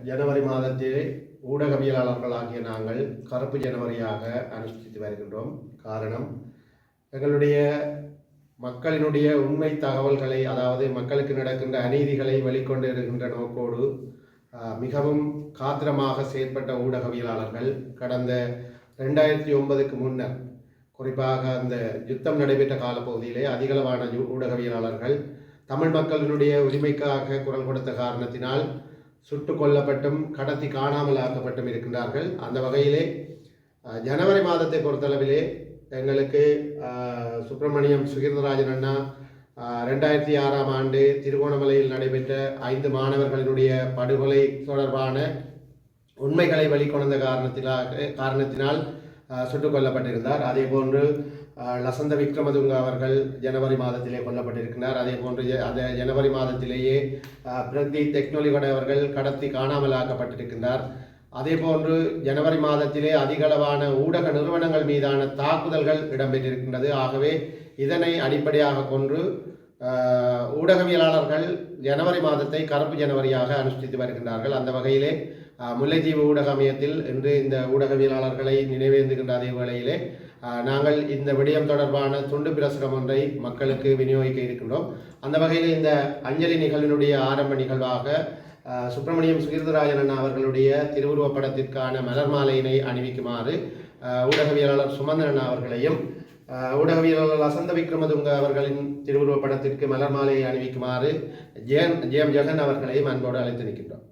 ஜனவரி மாதத்தில் ஊடகவியலாளர்களாகிய நாங்கள் கருப்பு ஜனவரியாக அனுஷ்டித்து வருகின்றோம். காரணம், எங்களுடைய மக்களினுடைய உண்மை தகவல்களை, அதாவது மக்களுக்கு நடக்கின்ற அநீதிகளை வெளிக்கொண்டு இருக்கின்ற நோக்கோடு மிகவும் காத்திரமாக செயற்பட்ட ஊடகவியலாளர்கள் கடந்த 2009க்கு முன்னர், குறிப்பாக அந்த யுத்தம் நடைபெற்ற காலப்பகுதியிலே அதிகளவான ஊடகவியலாளர்கள் தமிழ் மக்களினுடைய உரிமைக்காக குரல் கொடுத்த காரணத்தினால் சுட்டு கொல்லப்பட்டும் கடத்தி காணாமல் ஆக்கப்பட்டும் இருக்கின்றார்கள். அந்த வகையிலே ஜனவரி மாதத்தை பொறுத்தளவிலே எங்களுக்கு சுப்பிரமணியம் சுகீர்தராஜன் அண்ணா 2006ஆம் ஆண்டு திருகோணமலையில் நடைபெற்ற 5 மாணவர்களினுடைய படுகொலை தொடர்பான உண்மைகளை வெளிக்கொணர்ந்த காரணத்தினால் சுட்டுக் கொல்லப்பட்டிருந்தார். அதே போன்று லசந்த விக்ரமதுங்க அவர்கள் ஜனவரி மாதத்திலே கொல்லப்பட்டிருக்கிறார். அதே போன்று அந்த ஜனவரி மாதத்திலேயே பிரதி டெக்னாலஜி அவர்கள் கடத்தி காணாமல் ஆக்கப்பட்டிருக்கின்றார். அதே போன்று ஜனவரி மாதத்திலே அதிகளவான ஊடக நிறுவனங்கள் மீதான தாக்குதல்கள் இடம்பெற்றிருக்கின்றது. ஆகவே இதனை அடிப்படையாக கொண்டு ஊடகவியலாளர்கள் ஜனவரி மாதத்தை கருப்பு ஜனவரியாக அனுஷ்டித்து வருகின்றார்கள். அந்த வகையிலே முல்லைத்தீவு ஊடக அமையத்தில் இன்று இந்த ஊடகவியலாளர்களை நினைவேந்துகின்ற அதே வேளையிலே நாங்கள் இந்த விடயம் தொடர்பான துண்டு பிரசுரம் ஒன்றை மக்களுக்கு விநியோகிக்க இருக்கின்றோம். அந்த வகையில் இந்த அஞ்சலி நிகழ்வினுடைய ஆரம்ப நிகழ்வாக சுப்பிரமணியம் சுகீர்தராஜன் அண்ணா அவர்களுடைய திருவுருவப் படத்திற்கான மலர் மாலையினை அணிவிக்குமாறு ஊடகவியலாளர் சுமந்திரன் அண்ணா அவர்களையும் ஊடகவியலாளர் லசந்த விக்ரமதுங்க அவர்களின் திருவுருவப் படத்திற்கு மலர் மாலையை அணிவிக்குமாறு ஜெயம் ஜெகன் அவர்களையும் அன்போடு அழைத்து நிற்கின்றோம்.